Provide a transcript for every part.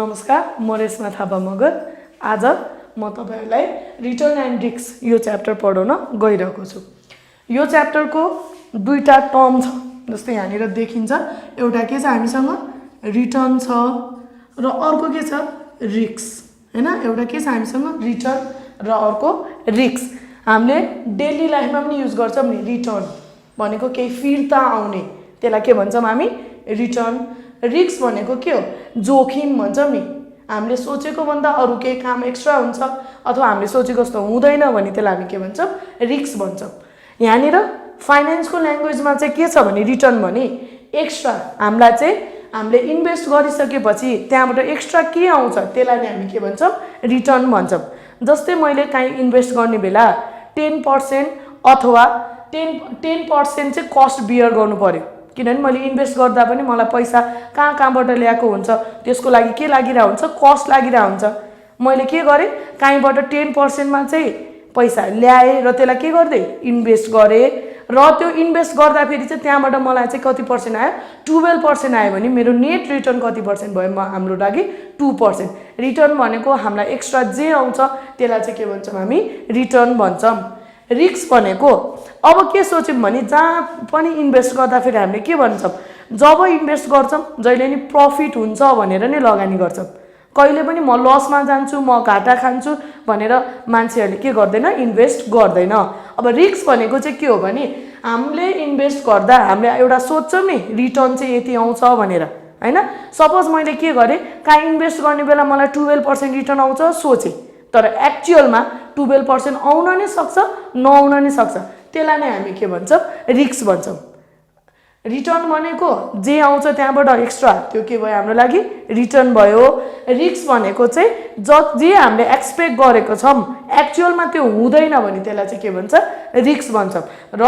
नमस्कार, म रेशमा थापा मगर। आज म तपाईहरुलाई रिटर्न एन्ड रिस्क यो च्याप्टर पढाउन गइरहेको छु। यो च्याप्टरको दुईटा टर्म छ, जस्तै यहाँनिर देखिन्छ। एउटा के छ हामीसँग रिटर्न छ र अर्को के छ रिस्क, हैन। एउटा के छ हामीसँग रिटर्न र अर्को रिस्क। हामीले डेली लाइफमा पनि युज गर्छौं नि। रिटर्न भनेको केही फिर्ता आउने, त्यसलाई के भन्छौं हामी रिटर्न। रिस्क भनेको के हो जोखिम भन्छौं नि। हामीले सोचेको भन्दा अरु केही काम एक्स्ट्रा हुन्छ अथवा हामीले सोचेको जस्तो हुँदैन भने त्यसलाई हामी के भन्छौं रिस्क भन्छौं। यहाँनिर फाइनान्सको ल्याङ्ग्वेजमा चाहिँ के छ भने रिटर्न भने एक्स्ट्रा हामीलाई चाहिँ हामीले इन्भेस्ट गरिसकेपछि त्यहाँबाट एक्स्ट्रा के आउँछ त्यसलाई नै हामी के भन्छौं रिटर्न भन्छौं। जस्तै मैले काहीँ इन्भेस्ट गर्ने बेला 10% अथवा 10% चाहिँ कस्ट बियर गर्नु पर्यो, किनभने मैले इन्भेस्ट गर्दा पनि मलाई पैसा कहाँबाट ल्याएको हुन्छ, त्यसको लागि के लागिरा हुन्छ कस्ट लागिरा हुन्छ। मैले के गरे काहीँबाट 10% मा चाहिँ पैसा ल्याए र त्यसलाई के गर्दै इन्भेस्ट गरे र त्यो इन्भेस्ट गर्दा फेरि चाहिँ त्यहाँबाट मलाई चाहिँ कति पर्सेन्ट आयो 12% आयो भने मेरो नेट रिटर्न कति पर्सेन्ट भयो हाम्रो लागि 2%। रिटर्न भनेको हामीलाई एक्स्ट्रा जे आउँछ त्यसलाई चाहिँ के भन्छौं हामी रिटर्न भन्छौं। रिस्क भनेको अब के सोच्यौं भने जहाँ पनि इन्भेस्ट गर्दा फेरि हामीले के भन्छौं जब इन्भेस्ट गर्छौं जहिले नि प्रफिट हुन्छ भनेर नै लगानी गर्छौं। कहिले पनि म लसमा जान्छु म घाटा खान्छु भनेर मान्छेहरूले के गर्दैन इन्भेस्ट गर्दैन। अब रिस्क भनेको चाहिँ के हो भने हामीले इन्भेस्ट गर्दा हामीले एउटा सोच्छौं नि रिटर्न चाहिँ यति आउँछ भनेर, हैन। सपोज मैले के गरे कहाँ इन्भेस्ट गर्ने बेला मलाई 12% रिटर्न आउँछ सोचे, तर एक्चुअलमा 12% आउन नै सक्छ नआउन नै सक्छ। त्यसलाई नै हामी के भन्छौं रिस्क भन्छौं। रिटर्न भनेको जे आउँछ त्यहाँबाट एक्स्ट्रा त्यो के भयो हाम्रो लागि रिटर्न भयो। रिस्क भनेको चाहिँ जे हामीले एक्सपेक्ट गरेको छौं एक्चुअलमा त्यो हुँदैन भने त्यसलाई चाहिँ के भन्छ रिस्क भन्छौं। र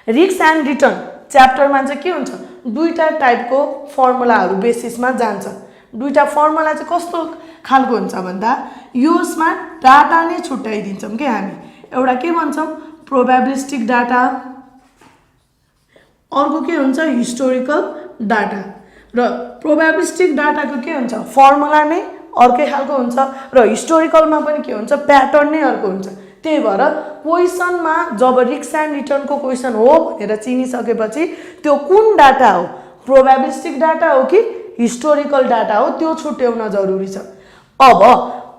रिस्क एन्ड रिटर्न च्याप्टरमा चाहिँ के हुन्छ दुईटा टाइपको फर्मुलाहरु बेसिसमा जान्छ। दुईटा फर्मुला चाहिँ कस्तो खालको हुन्छ भन्दा यसमा डाटा नै छुट्याइदिन्छौं के हामी। एउटा के भन्छौं प्रोबेबिलिस्टिक डाटा, अर्को के हुन्छ हिस्टोरिकल डाटा। र प्रोबेबिलिस्टिक डाटाको के हुन्छ फर्मुला नै अर्कै खालको हुन्छ र हिस्टोरिकलमा पनि के हुन्छ प्याटर्न नै अर्को हुन्छ। त्यही भएर क्वेशनमा जब रिस्क एन्ड रिटर्नको क्वेशन हो भनेर चिनिसकेपछि त्यो कुन डाटा हो प्रोबेबिलिस्टिक डाटा हो कि हिस्टोरिकल डाटा हो त्यो छुट्याउन जरुरी छ। अब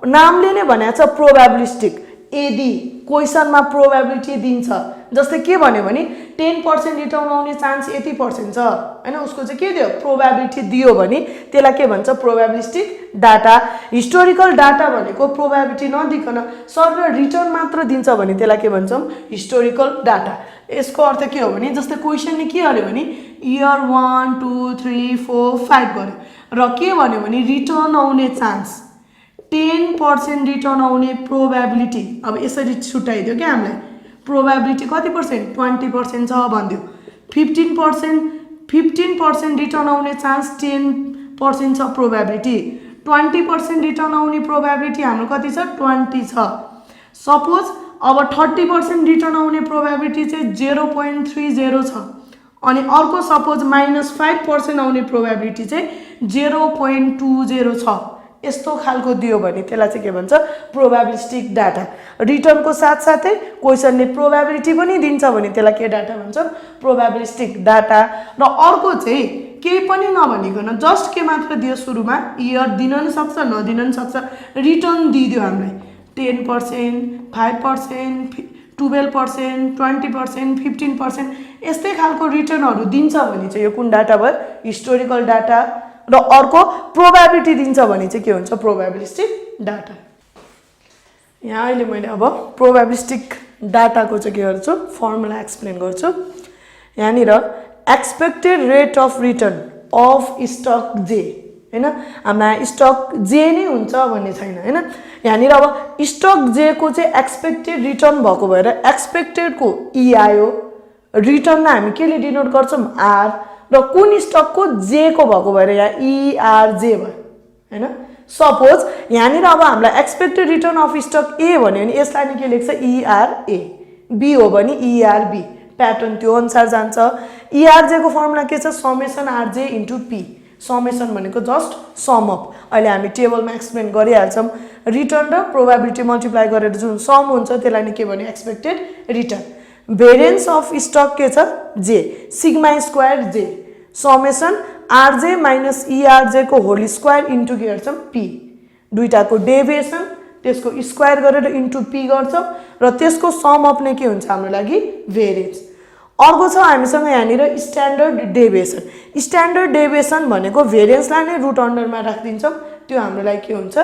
नामले नै भनेको छ प्रोबेबिलिस्टिक। यदि क्वेशनमा प्रोबेबिलिटी दिन्छ जस्तै के भन्यो भने 10% रिटर्न आउने चान्स यति % छ, हैन। उसको चाहिँ के दियो प्रोबेबिलिटी दियो भने त्यसलाई के भन्छ प्रोबेबिलिस्टिक डाटा। हिस्टोरिकल डाटा भनेको प्रोबेबिलिटी नदिकन सर रिटर्न मात्र दिन्छ भने त्यसलाई के भन्छौं हिस्टोरिकल डाटा। यसको अर्थ के हो भने जस्तै क्वेशनले के गर्यो भने इयर 1 2 3 4 5 गर्यो र के भन्यो भने रिटर्न आउने चान्स 10% रिटर्न आउने प्रोबेबिलिटी। अब यसरी छुट्याइदियो के हामीलाई प्रोबेबिलिटी कति पर्सेन्ट 20% छ भन्दियो। 15% रिटर्न आउने चान्स 10% छ प्रोबेबिलिटी। 20% रिटर्न आउने प्रोबेबिलिटी हाम्रो कति छ 20 छ। सपोज अब 30% रिटर्न आउने प्रोबेबिलिटी चाहिँ 0.30 छ अनि अर्को सपोज -5% आउने प्रोबेबिलिटी चाहिँ 0.20 छ। यस्तो खालको दियो भने त्यसलाई चाहिँ के भन्छ प्रोबेबिलिस्टिक डाटा। रिटर्नको साथसाथै क्वेशनले प्रोबेबिलिटी पनि दिन्छ भने त्यसलाई के डाटा भन्छौं प्रोबेबिलिस्टिक डाटा। र अर्को चाहिँ केही पनि नभनिकन जस्ट के मात्र दियो सुरुमा इयर दिन नि सक्छ नदिन नि सक्छ रिटर्न दिदियो हामीलाई 10% 5% 12% 20% 15% यस्तै खालको रिटर्नहरु दिन्छ भने चाहिँ यो कुन डाटा भयो हिस्टोरिकल डाटा। र अर्को प्रोबेबिलिटी दिन्छ भने चाहिँ के हुन्छ प्रोबेबिलिस्टिक डाटा। यहाँ अहिले मैले अब प्रोबेबिलिस्टिक डाटाको चाहिँ के गर्छु फर्मुला एक्सप्लेन गर्छु। यहाँनिर expected rate of return of stock जे, हैन। हाम्रो स्टक जे नै हुन्छ भन्ने छैन, हैन। यहाँनिर अब स्टक जे को चाहिँ एक्सपेक्टेड रिटर्न भएको भएर एक्सपेक्टेड को ई आयो, रिटर्न हामी केले डिनोट गर्छौं आर, र कुन स्टकको जे को भएको भएर यहाँ ERJ भयो, हैन। सपोज यहाँनिर अब हामीलाई एक्सपेक्टेड रिटर्न अफ स्टक ए भन्यो भने यसलाई नि के लेख्छ ERA, बी हो भने ERB। प्याटर्न त्यो अनुसार जान्छ। ERJ को फर्मुला के छ समेसन RJ * P। समेसन भनेको जस्ट सम अप अहिले हामी टेबलमा एक्सप्लेन गरिहाल्छौँ रिटर्न र प्रोबेबिलिटी मल्टिप्लाई गरेर जुन सम हुन्छ त्यसलाई नै के भन्यो expected return variance of stock के छ जे सिग्मा स्क्वायर जे समेसन आरजे माइनस इआरजे को होल स्क्वायर इन्टु के गर्छौँ पी दुईटाको डेभिएसन त्यसको स्क्वायर गरेर इन्टु पी गर्छौँ र त्यसको सम अप नै के हुन्छ हाम्रो लागि भेरिएन्स अर्को छ हामीसँग यहाँनिर स्ट्यान्डर्ड डेभिएसन स्ट्यान्डर्ड डेभिएसन भनेको भेरिएन्सलाई नै रुट अन्डरमा राखिदिन्छौँ त्यो हाम्रो लागि के हुन्छ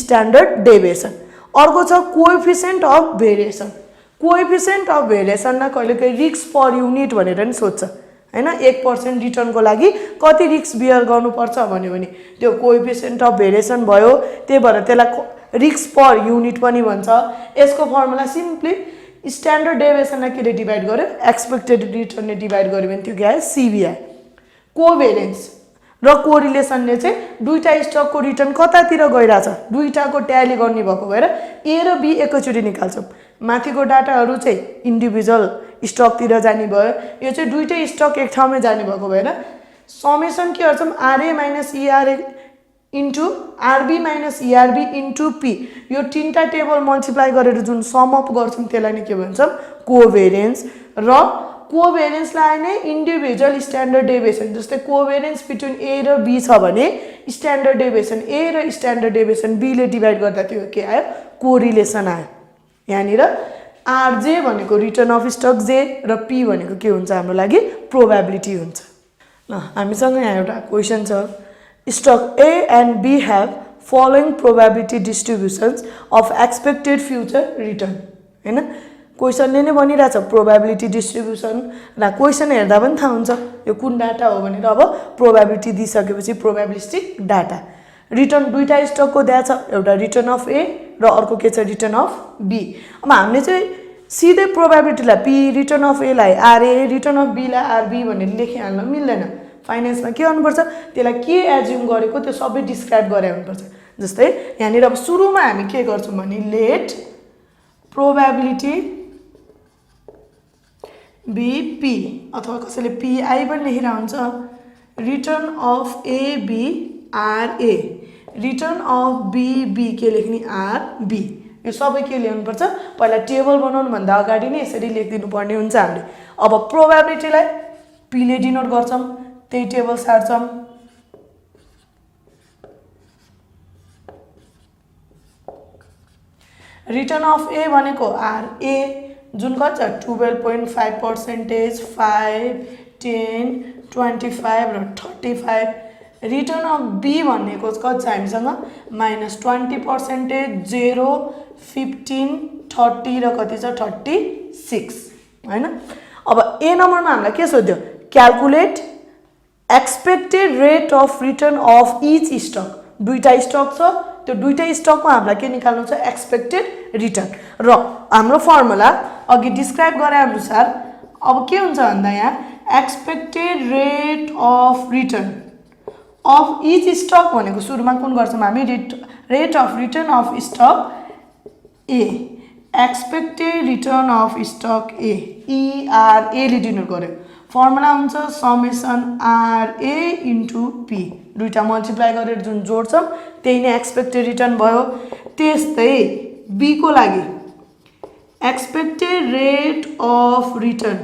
स्ट्यान्डर्ड डेभिएसन अर्को छ coefficient of variation coefficient of भेरिएसनलाई कहिलेकाहीँ रिस्क पर युनिट भनेर नि सोध्छ हैन 1% रिटर्नको लागि कति रिस्क बियर गर्नुपर्छ भन्यो भने त्यो कोएफिसिएन्ट अफ भेरिएसन भयो त्यही भएर त्यसलाई रिस्क पर युनिट पनि भन्छ यसको फर्मुला सिम्पली स्ट्यान्डर्ड डेभिएसनलाई केले डिभाइड गर्यो एक्सपेक्टेड रिटर्नले डिभाइड गर्यो भने त्यो के आयो सिबिआई कोभेरिएन्स र कोरिलेसनले चाहिँ दुईटा स्टकको रिटर्न कतातिर गइराछ दुईटाको ट्याली गर्ने भएको भएर ए र बी एकैचोटि निकाल्छौँ माथिको डाटाहरू चाहिँ इन्डिभिजुअल स्टकतिर जाने भयो यो चाहिँ दुईटै स्टक एक ठाउँमै जाने भएको भएर समेसन के गर्छौँ RA minus ERA into RB minus ERB into P यो तीनटा टेबल मल्टिप्लाई गरेर जुन सम अप गर्छौँ त्यसलाई नै के भन्छौँ कोभेरिएन्स र कोभेरिएन्सलाई नै इन्डिभिजुअल स्ट्यान्डर्ड डेभिएसन जस्तै कोभेरिएन्स बिट्विन ए र बी छ भने स्ट्यान्डर्ड डेभिएसन ए र स्ट्यान्डर्ड डेभिएसन बीले डिभाइड गर्दा त्यो के आयो कोरिलेसन आयो यहाँनिर आरजे भनेको रिटर्न अफ स्टक जे र पी भनेको के हुन्छ हाम्रो लागि प्रोबेबिलिटी हुन्छ ल हामीसँग यहाँ एउटा क्वेसन छ stock A and B have following probability distributions of expected future return हैन क्वेसनले नै भनिरहेछ प्रोबेबिलिटी डिस्ट्रिब्युसन र क्वेसन हेर्दा पनि थाहा हुन्छ यो कुन डाटा हो भनेर अब प्रोबेबिलिटी दिइसकेपछि प्रोबेबिलिस्टिक डाटा रिटर्न दुईटा स्टकको दिएको छ एउटा रिटर्न अफ ए र अर्को के छ रिटर्न अफ बी अब हामीले चाहिँ सिधै प्रोबेबिलिटीलाई पी रिटर्न अफ ए लाई आरए रिटर्न अफ बी लाई आरबी भनेर लेखिहाल्न मिल्दैन फाइनेन्समा के गर्नुपर्छ त्यसलाई के एज्युम गरेको त्यो सबै डिस्क्राइब गरे हुनुपर्छ जस्तै यहाँनिर अब सुरुमा हामी के गर्छौँ भने लेट प्रोबेबिलिटी बीपी अथवा कसैले पीआई पनि लेखिरहेको हुन्छ return of A B RA return of B के लेख्ने आरबी यो सबै के लेख्नुपर्छ पहिला टेबल बनाउनुभन्दा अगाडि नै यसरी लेखिदिनु पर्ने हुन्छ हामीले अब प्रोबेबिलिटीलाई पीले डिनोट गर्छौँ त्यही टेबल सार्छौँ रिटर्न अफ ए भनेको आरए जुन कति छ 12.5% 5 10 25 र 35 रिटर्न अफ बी भनेको कति छ हामीसँग -20% 0 15 30 र कति छ 36 हैन अब ए नम्बरमा हामीलाई के सोध्यो calculate expected rate of return of each stock दुईटा स्टक छ त्यो दुईटै स्टकमा हामीलाई के निकाल्नु छ एक्सपेक्टेड रिटर्न र हाम्रो फर्मुला अघि डिस्क्राइब गरे अनुसार अब के हुन्छ भन्दा यहाँ expected rate of return of each stock भनेको सुरुमा कुन गर्छौँ हामी rate of return of stock A expected return of stock A ERA ले डिनोट गर्यो फर्मुला हुन्छ समेसन आरए इन्टु पी दुईटा मल्टिप्लाई गरेर जुन जोड्छौँ त्यही नै एक्सपेक्टेड रिटर्न भयो त्यस्तै बी को लागि expected rate of return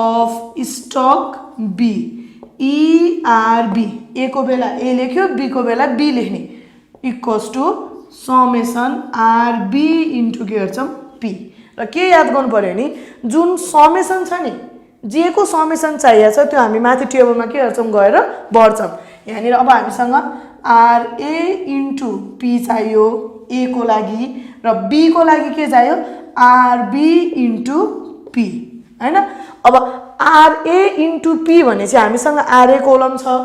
of stock B ERB A को बेला ए लेख्यो बी को बेला बी लेख्ने equals to summation RB into के गर्छौँ पी र के याद गर्नु पर्यो नि जुन समेसन छ नि जे को समेसन चाहिएको छ त्यो हामी माथि टेबलमा के गर्छौँ गएर भर्छौँ यहाँनिर अब हामीसँग आरए इन्टु पी चाहियो ए को लागि र बी को लागि के चाहियो आरबी इन्टु पी हैन अब आरए इन्टु पी भनेपछि हामीसँग आरए कोलम छ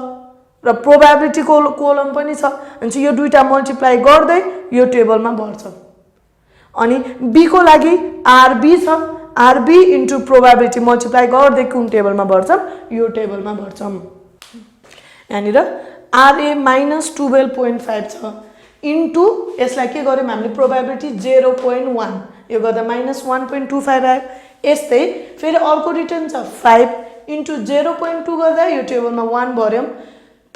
र प्रोबेबिलिटी कोलम पनि छ भनेपछि यो दुईटा मल्टिप्लाई गर्दै यो टेबलमा भर्छौँ अनि बी को लागि आरबी छ आरबी इन्टु प्रोबेबिलिटी मल्टिप्लाई गर्दै कुन टेबलमा भर्छौँ यो टेबलमा भर्छौँ यहाँनिर आरए -12.5 छ इन्टु यसलाई के गर्यौँ हामीले प्रोबेबिलिटी 0.1 यो गर्दा -1.25 आयो यस्तै फेरि अर्को रिटर्न छ 5 इन्टु 0.2 गर्दा यो टेबलमा 1 भर्यौँ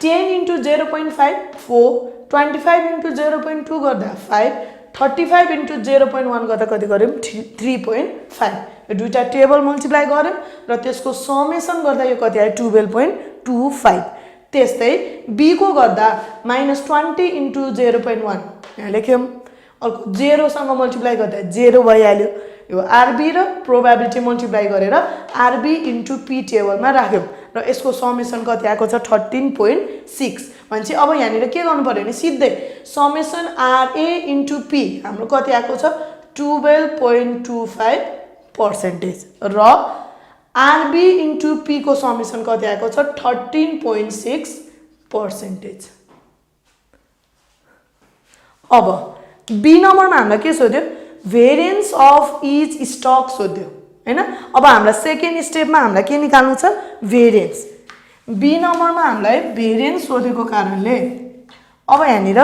10 इन्टु 0.5 4, 25 इन्टु 0.2 गर्दा 5, 35 इन्टु 0.1 गर्दा कति गऱ्यौँ 3.5। यो दुईटा टेबल मल्टिप्लाई गऱ्यौँ र त्यसको समेसन गर्दा यो कति आयो 12.25। त्यस्तै बी को गर्दा -20 इन्टु 0.1 यहाँ लेख्यौँ, अर्को 0 सँग मल्टिप्लाई गर्दा 0 भइहाल्यो। यो आरबी र प्रोबेबिलिटी मल्टिप्लाई गरेर आरबी इन्टु पी टेबलमा राख्यौँ र यसको समेसन कति आएको छ 13.6। भनेपछि अब यहाँनिर के गर्नु पर्यो भने सिधै समेसन आरए इन्टु पी हाम्रो कति आएको छ 12.25% र आरबी इन्टु पी को समेसन कति आएको छ 13.6%। अब बी नम्बरमा हामीलाई के सोध्यो भेरिएन्स अफ इच स्टक सोध्यो हैन। अब हामीलाई सेकेन्ड स्टेपमा हामीलाई के निकाल्नु छ भेरिएन्स। बी नम्बरमा हामीलाई भेरिएन्स सोधेको कारणले अब यहाँनिर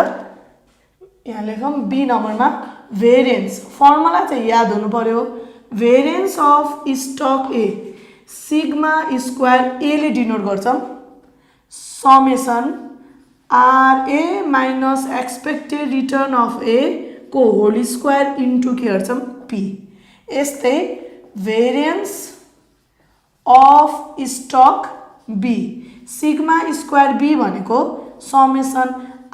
यहाँ लेखौँ बी नम्बरमा भेरिएन्स फर्मुला चाहिँ याद हुनु पर्यो। Variance of stock A sigma square A ले डिनोट गर्छौं summation RA minus expected return of A को होल स्क्वायर इन्टु के गर्छौं पी। यस्तै variance of stock B sigma square B भनेको summation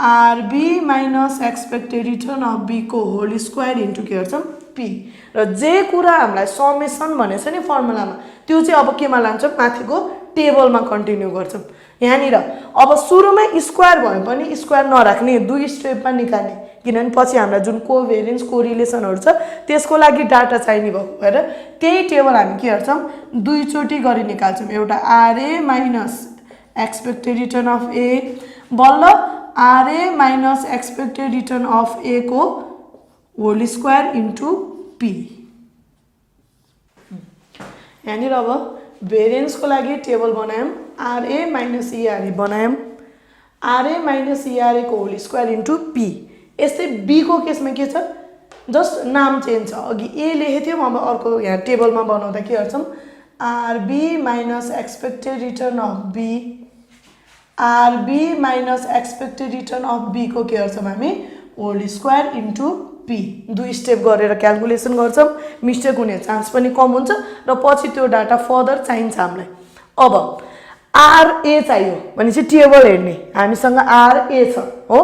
RB minus expected return of B को whole square into के गर्छौं पी। र जे कुरा हामीलाई समेसन भनेछ नि फर्मुलामा त्यो चाहिँ अब केमा लान्छौं माथिको टेबलमा कन्टिन्यू गर्छौं। यहाँनिर अब सुरुमै स्क्वायर भए पनि स्क्वायर नराख्ने दुई स्टेपमा निकाल्ने किनभने पछि हामीलाई जुन कोभेरिएन्स कोरिलेसनहरु छ त्यसको लागि डाटा चाहिने भएको भएर त्यही टेबल हामी के गर्छौं दुई चोटी गरी निकाल्छौं। एउटा RA minus expected return of A बल्ल RA minus expected return of A को होल स्क्वायर इन्टु पी। यहाँनिर अब भेरिएन्स को लागि टेबल बनायौं आरए माइनस इआरए बनायौं आरए माइनस इआरए को होल स्क्वायर इन्टु पी। यस्तै बी को केसमा के छ जस्ट नाम चेन्ज छ अघि ए लेखेको थियौं अब अर्को यहाँ टेबलमा बनाउँदा के गर्छौं RB minus expected return of B RB minus expected return of B को के गर्छौं हामी होल स्क्वायर इन्टु पी। दुई स्टेप गरेर क्याल्कुलेसन गर्छौं मिस्टेक हुने चान्स पनि कम हुन्छ र पछि त्यो डाटा फर्दर चाहिन्छ हामीलाई। अब आरए चाहियो भनेपछि टेबल हेर्ने हामीसँग आरए छ हो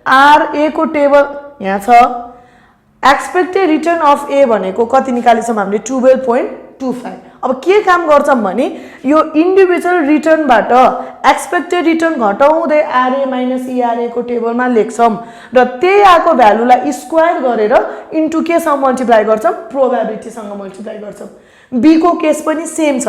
आरए को टेबल यहाँ छ एक्सपेक्टेड रिटर्न अफ ए भनेको कति निकालेछौं हामीले 12.25। अब के काम गर्छौं भने यो इन्डिभिजुअल रिटर्नबाट एक्सपेक्टेड रिटर्न घटाउँदै आरए माइनस इआरए को टेबलमा लेख्छौं र त्यही आको भ्यालुलाई स्क्वायर गरेर इन्टु के सँग मल्टिप्लाई गर्छौं प्रोबेबिलिटी सँग मल्टिप्लाई गर्छौं। बी को केस पनि सेम छ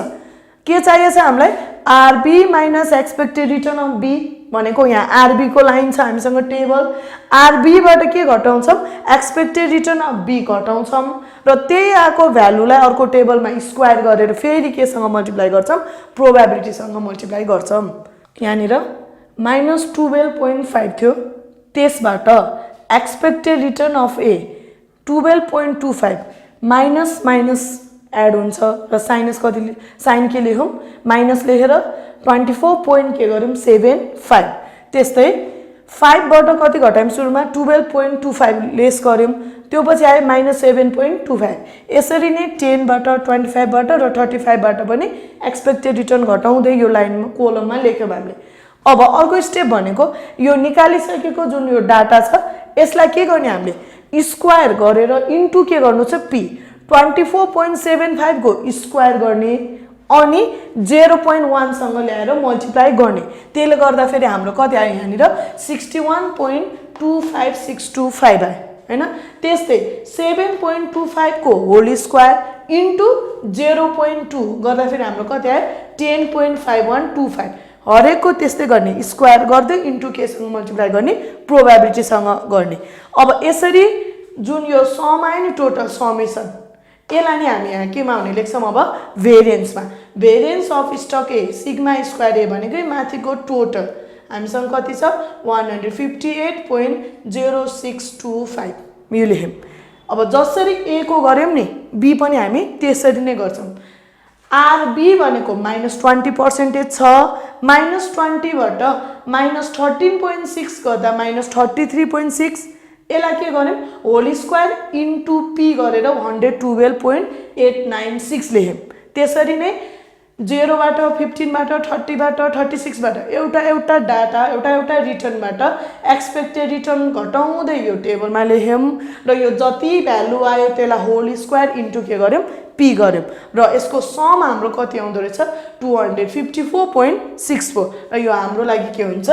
के चाहिएको छ हामीलाई RB minus expected return of B भनेको यहाँ आरबी को लाइन छ हामीसँग टेबल आरबी बाट के घटाउँछौं एक्सपेक्टेड रिटर्न अफ बी घटाउँछौं र त्यही आको भ्यालुलाई अर्को टेबलमा स्क्वायर गरेर फेरि के सँग मल्टिप्लाई गर्छौं प्रोबेबिलिटी सँग मल्टिप्लाई गर्छौं। यहाँनिर -12.5 थियो त्यसबाट expected return of A 12.25 minus minus add हुन्छ र साइनस कति साइन के लेखौं माइनस लेखेर 24 के गर्यौं 75। त्यस्तै 5 बाट कति घटायौं सुरुमा 12.25 लेस गर्यौं त्यो पछि आयो -7.25। यसरी नै 10 बाट 25 बाट र 35 बाट पनि एक्सपेक्टेड रिटर्न घटाउँदै यो लाइनमा कोलममा लेख्यौं हामीले। अब अर्को स्टेप भनेको यो निकालिसकेको जुन यो डाटा छ यसलाई के गर्ने हामीले स्क्वायर गरेर इन्टु के गर्नु छ पी 24.75 को स्क्वायर गर्ने अनि 0.1 सँग ल्याएर मल्टिप्लाई गर्ने त्यसले गर्दा फेरि हाम्रो कति आयो यहाँनिर 61.25625 आयो हैन। त्यस्तै 7.25 को होल स्क्वायर इन्टु 0.2 गर्दा फेरि हाम्रो कति आयो 10.5125 हरेकको त्यस्तै गर्ने स्क्वायर गर्दै इन्टु के सँग मल्टिप्लाई गर्ने प्रोबेबिलिटी सँग गर्ने। अब यसरी जुन यो सम आयो नि टोटल समेसन यसलाई नि हामी यहाँ केमा हुने लेख्छौं अब भेरिएन्समा variance of stock A sigma square A भनेकै माथिको टोटल हामीसँग कति छ 158.0625 यो लेख्यौं। अब जसरी ए को गर्यौं नि बी पनि हामी त्यसरी नै गर्छौं। आरबी भनेको -20% छ -20 बाट -13.6 गर्दा -33.6 यसलाई के गर्यौं होल स्क्वायर इन्टु पी गरेर 112.896 लेख्यौं। त्यसरी नै 0 बाट 15 बाट 30 बाट 36 बाट एउटा डाटा एउटा रिटर्नबाट एक्सपेक्टेड रिटर्न घटाउँदै यो टेबलमा लेख्यौं र यो जति भ्यालु आयो त्यसलाई होल स्क्वायर इन्टु के गर्यौं पी गर्यौं र यसको सम हाम्रो कति आउँदो रहेछ 254.64 र यो हाम्रो लागि के हुन्छ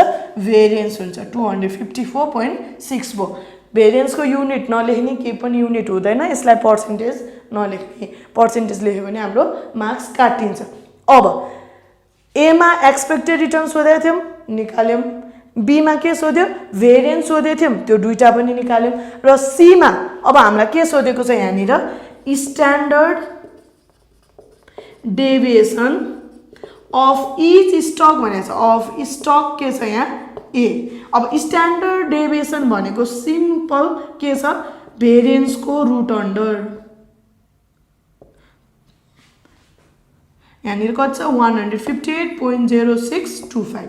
भेरिएन्स हुन्छ 254.64। भेरिएन्स को युनिट नलेख्ने के पनि युनिट हुँदैन, यसलाई पर्सेन्टेज नलेख्ने, पर्सेन्टेज लेख्यो भने हाम्रो मार्क्स काटिन्छ। अब ए मा एक्सपेक्टेड रिटर्न सोधेको थियौं निकाल्यौं, बी मा के सोध्यो भेरिएन्स सोधेको थियौं त्यो दुईटा पनि निकाल्यौं र सी मा अब हामीलाई के सोधेको छ यहाँनिर standard deviation of each stock भनेको छ, अफ स्टक के छ यहाँ ए। अब स्ट्यान्डर्ड डेभिएसन भनेको सिम्पल के छ भेरिएन्स को रुट अन्डर, यहाँनिर कति छ 158.0625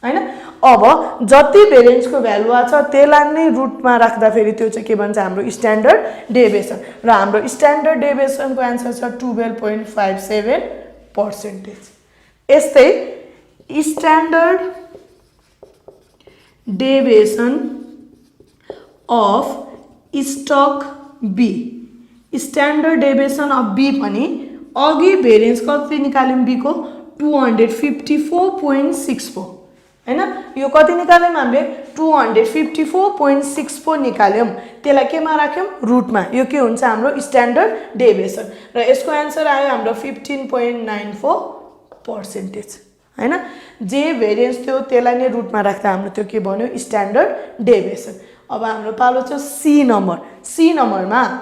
हैन। अब जति भेरिएन्स को भ्यालु आछ त्यसलाई नै रुटमा राख्दा फेरि त्यो चाहिँ के भन्छ हाम्रो स्ट्यान्डर्ड डेभिएसन र हाम्रो स्ट्यान्डर्ड डेभिएसन को आन्सर छ 12.57%। यस्तै standard deviation of stock B, standard deviation of B पनि अघि भेरिएन्स कति निकाल्यौं बी को 254.64 हैन। यो कति निकाल्यौं हामीले 254.64 निकाल्यौं, त्यसलाई केमा राख्यौं रुटमा, यो के हुन्छ हाम्रो स्ट्यान्डर्ड डेभिएसन र यसको आन्सर आयो हाम्रो 15.94% हैन। जे भेरिएन्स थियो त्यसलाई नै रुटमा राख्दा हाम्रो त्यो के बन्यो स्ट्यान्डर्ड डेभिएसन। अब हाम्रो पालो छ सी नम्बर, सी नम्बरमा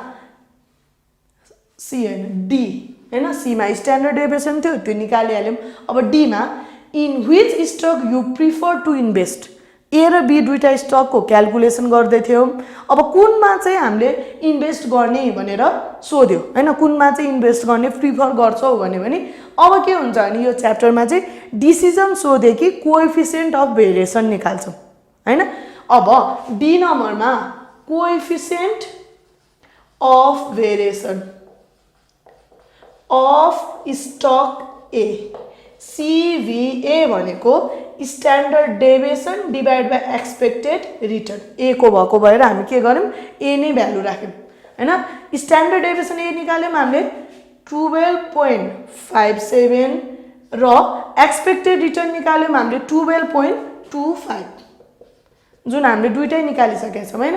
सी हैन डी हैन, सी मा स्ट्यान्डर्ड डेभिएसन थियो त्यो निकालिहाल्यौं। अब डी मा in which stock you prefer to invest, A र बी दुईटा स्टक को क्याल्कुलेसन गर्दै थियौं। अब कुनमा चाहिँ हामीले इन्भेस्ट गर्ने भनेर सोध्यो हैन, कुनमा चाहिँ इन्भेस्ट गर्ने प्रिफर गर्छौ भन्यो भने अब के हुन्छ भने यो च्याप्टरमा चाहिँ डिसिजन सोधे कि कोएफिसिएन्ट अफ भेरिएसन निकाल्छौं हैन। अब डी नम्बरमा coefficient of variation of stock A, CVA भनेको standard deviation divide by expected return, A को भएको भएर हामी के गर्यौं ए नै भ्यालु राख्यौं हैन। स्ट्यान्डर्ड डेभिएसन ए निकाल्यौं हामीले 12.57 र एक्सपेक्टेड रिटर्न निकाल्यौं हामीले 12.25 जुन हामीले दुईटै निकालिसकेका छौं हैन।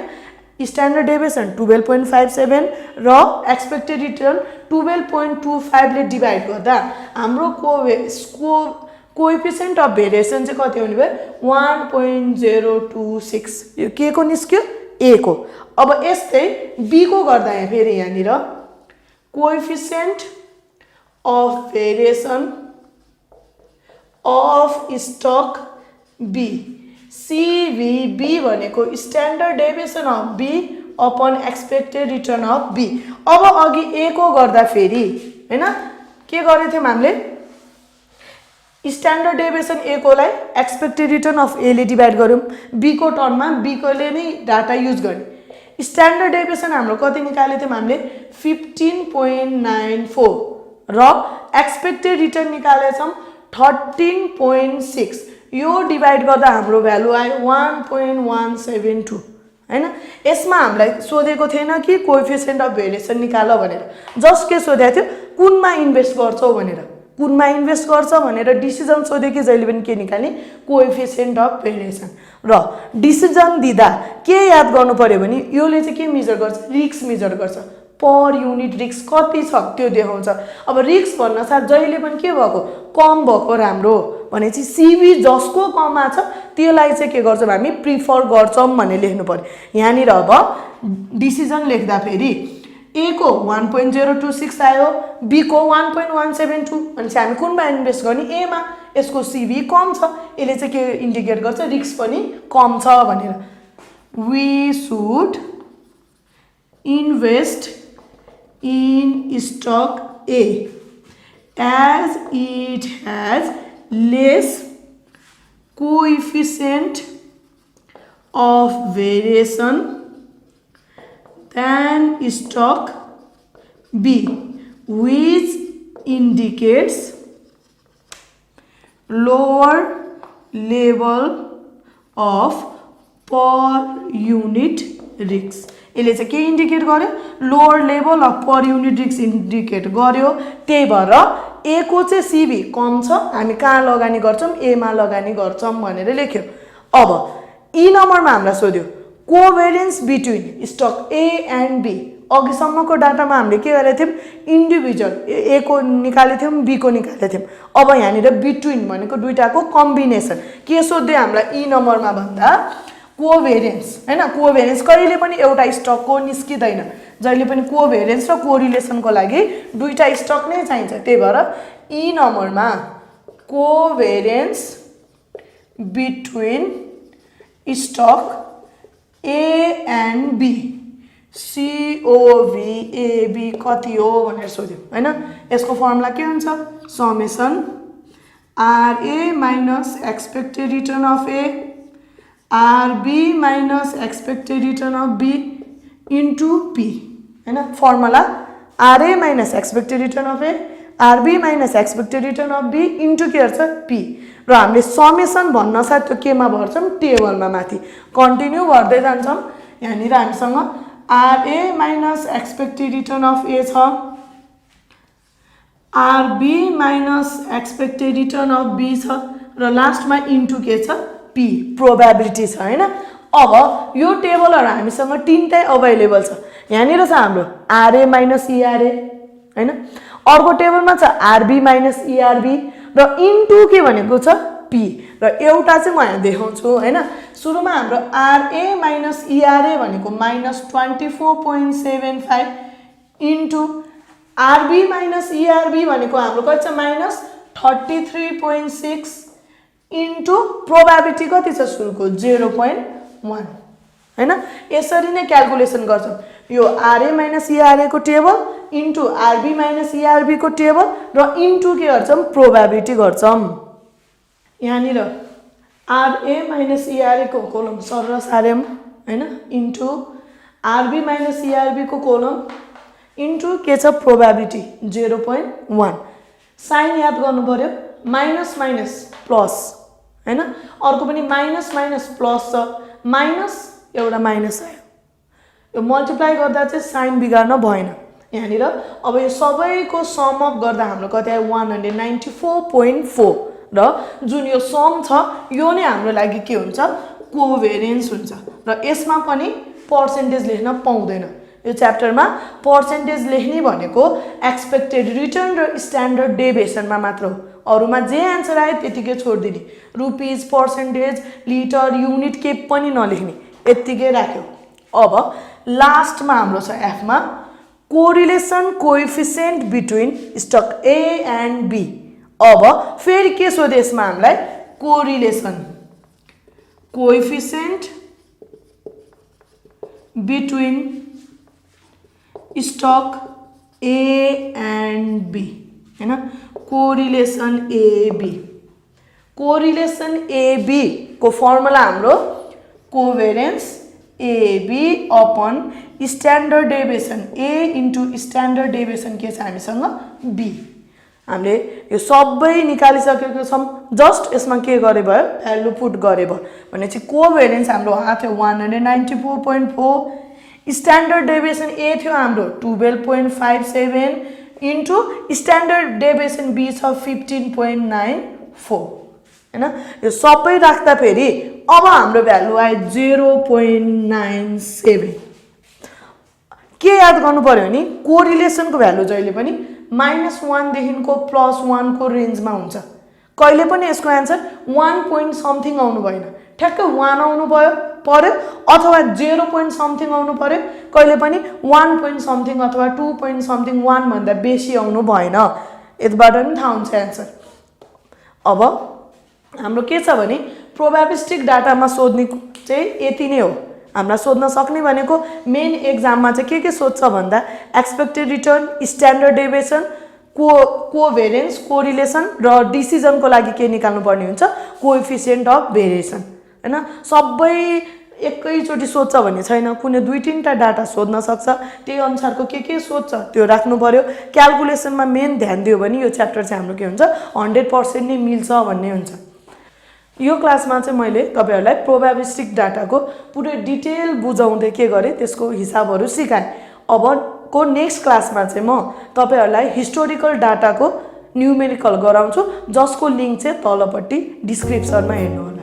स्ट्यान्डर्ड डेभिएसन 12.57 र एक्सपेक्टेड रिटर्न 12.25 ले डिभाइड गर्दा हाम्रो कोएफिसिएन्ट अफ भेरिएसन चाहिँ कति आउने भयो 1.026, यो के को निस्क्यो ए को। अब यस्तै बी को गर्दा यहाँ फेरि यहाँनिर coefficient of variation of stock B, CVB भनेको standard deviation of B upon expected return of B. अब अघि ए को गर्दा फेरि हैन के गरेको थियौं हामीले स्ट्यान्डर्ड डेभिएसन ए को लाई एक्सपेक्टेड रिटर्न अफ ए ले डिभाइड गर्यौं, बी को टर्ममा बी को ले नै डाटा युज गर्ने। स्ट्यान्डर्ड डेभिएसन हाम्रो कति निकालेको थियौं हामीले 15.94 र एक्सपेक्टेड रिटर्न निकालेको छौं 13.6, यो डिभाइड गर्दा हाम्रो भ्यालु आयो 1.172 हैन। यसमा हामीलाई सोधेको थिएन कि कोएफिसिएन्ट अफ भेरिएसन निकाल भनेर, जस्ट के सोधेको थियो कुनमा इन्भेस्ट गर्छौ भनेर, कुनमा इन्भेस्ट गर्छ भनेर डिसिजन सोध्यो कि जहिले पनि के निकाल्ने कोएफिसिएन्ट अफ भेरिएसन। र डिसिजन दिदा के याद गर्नु पर्यो भने योले चाहिँ के मेजर गर्छ रिस्क मेजर गर्छ, पर युनिट रिस्क कति छ त्यो देखाउँछ। अब रिस्क भन्न साथ जहिले पनि के भएको कम भएको राम्रो भनेपछि सीबी जसको कममा छ त्यसलाई चाहिँ के गर्छौं हामी प्रिफर गर्छौं भन्ने लेख्नु पर्यो। यहाँनिर अब डिसिजन लेख्दा फेरि ए को 1.026 आयो, बी को 1.172 भनेपछि हामी कुनमा इन्भेस्ट गर्ने ए मा, यसको सीबी कम छ, यसले चाहिँ के इन्डिकेट गर्छ रिस्क पनि कम छ भनेर। We should invest in stock A as it has less coefficient of variation than stock B, which indicates lower level of per unit risk. यसले चाहिँ के इन्डिकेट गर्यो? Lower level of per unit risk indicate गर्यो। त्यही भएर ए को चाहिँ सिबी कम छ, हामी कहाँ लगानी गर्छौँ? ए मा लगानी गर्छौँ भनेर लेख्यो। अब ई नम्बरमा हामीलाई सोध्यो covariance between stock A and B. अघिसम्मको डाटामा हामीले के गरेका थियौँ? इन्डिभिजुअल ए को निकालेको थियौँ, बी को निकालेको थियौँ। अब यहाँनिर बिट्विन भनेको दुईटाको कम्बिनेसन। के सोध्यो हामीलाई ई नम्बरमा भन्दा? कोभेरियन्स, हैन? कोभेरियन्स कहिले पनि एउटा स्टकको निस्किँदैन, जहिले पनि कोभेरियन्स र कोरिलेसनको लागि दुईटा स्टक नै चाहिन्छ। त्यही भएर ई नम्बरमा covariance between stock A and B COVAB कति हो भनेर सोध्यो, हैन? यसको फर्मुला के हुन्छ? Summation RA minus expected return of A RB minus expected return of B into P, हैन? Formula RA minus expected return of A RB minus expected return of B into के गर्छ? P। र हामीले summation भन्न साथ त्यो केमा भर्छौँ? टेबलमा माथि कन्टिन्यू गर्दै जान्छौँ। यहाँनिर हामीसँग RA minus expected return of A छ, RB minus expected return of B छ, र लास्टमा इन्टु के छ? P, प्रोबेबिलिटी छ, हैन? अब यो टेबलहरु हामीसँग तीनटै अवेलेबल छ। यहाँनिर छ हाम्रो RA माइनस ERA, हैन? अर्को टेबलमा छ RB माइनस ERB र इन्टु के भनेको छ? P। र एउटा चाहिँ म यहाँ देखाउँछु, हैन? सुरुमा हाम्रो RA माइनस ERA भनेको minus 24.75 into RB minus ERB भनेको हाम्रो कति छ? माइनस 33.6 इन्टु प्रोबेबिलिटी कति छ? सुरुको 0.1, हैन? यसरी नै क्याल्कुलेसन गर्छौँ। यो RA माइनस ERA को table into RB minus ERB को टेबल र इन्टु के गर्छौँ? प्रोबेबिलिटी गर्छौँ। यहाँनिर RA माइनस ERA को कोलम सरस RM, हैन? इन्टु RB माइनस ERB को कोलम इन्टु के छ? प्रोबेबिलिटी 0.1। साइन याद गर्नु पर्यो, माइनस माइनस प्लस, हैन? अर्को पनि माइनस माइनस प्लस छ, माइनस एउटा माइनस आयो, यो मल्टिप्लाई गर्दा चाहिँ साइन बिगार्न भएन। यहाँनिर अब यो सबैको सम अप गर्दा हाम्रो कति आयो? 194.4 र जुन यो सम छ यो नै हाम्रो लागि के हुन्छ? कोभेरियन्स हुन्छ। र यसमा पनि पर्सेन्टेज लेख्न पाउँदैन। यो च्याप्टरमा पर्सेन्टेज लेख्ने भनेको एक्सपेक्टेड रिटर्न र स्ट्यान्डर्ड डेभिएसनमा मात्र हो। अरुमा जे आन्सर आयो त्यतिकै छोड्दिने, रुपीज, पर्सेन्टेज, लिटर, युनिट के पनि नलेख्ने, यतिकै राख्यो। अब लास्टमा हाम्रो छ एफ मा correlation coefficient between stock A and B. अब फेरि के सोध्यो यसमा हामीलाई? Correlation coefficient between stock A and B, हैन? Correlation AB। कोरिलेसन AB को फर्मुला हाम्रो covariance AB upon standard deviation A into standard deviation के छ हामीसँग? B। हामीले यो सबै निकालिसकेको छौँ। जस्ट यसमा के गरे भयो? भ्यालु पुट गरे भयो भनेपछि कोभेरियन्स हाम्रो आथ्यो 194.4, स्ट्यान्डर्ड डेभिएसन A थियो हाम्रो 12.57 इन्टु स्ट्यान्डर्ड डेभिएसन B छ 15.94, हैन? यो सबै राख्दा फेरि अब हाम्रो भ्यालु आयो 0.97। के याद गर्नु पर्यो भने कोरिलेसनको भ्यालु जहिले पनि -1 देखिको +1 को रेन्जमा हुन्छ। कहिले पनि यसको आन्सर 1 point समथिङ आउनु भएन, ठ्याक्कै 1 आउनु पर्यो अथवा 0 point समथिङ आउनु पर्यो, कहिले पनि 1 point समथिङ अथवा 2 point समथिङ 1 भन्दा बेसी आउनु भएन। यतिबाट पनि थाहा हुन्छ आन्सर। अब हाम्रो के छ भने प्रोबेबिलिस्टिक डाटामा सोध्ने चाहिँ यति नै हो। हामीलाई सोध्न सक्ने भनेको मेन एक्जाममा चाहिँ के सोध्छ भन्दा expected return, standard deviation, covariance, correlation र डिसिजनको लागि के निकाल्नु पर्ने हुन्छ, कोएफिसिएन्ट अफ भेरिएसन हैन। सबै एकैचोटि सोध्छ भन्ने छैन, कुनै 2-3टा डाटा सोध्न सक्छ, त्यही अनुसारको के सोध्छ त्यो राख्नु पर्यो। क्याल्कुलेसनमा मेन ध्यान दियो भने यो च्याप्टर चाहिँ हाम्रो के हुन्छ 100% नै मिल्छ भन्ने हुन्छ। यो क्लासमा चाहिँ मैले तपाईहरुलाई प्रोबेबिलिस्टिक डाटाको पुरै डिटेल बुझाउँदै के गरे त्यसको हिसाबहरु सिकाएँ। अब को नेक्स्ट क्लासमा चाहिँ म तपाईहरुलाई हिस्टोरिकल डाटाको न्यूमेरिकल गराउँछु, जसको लिंक चाहिँ तलपट्टि डिस्क्रिप्सनमा हेर्नु होला।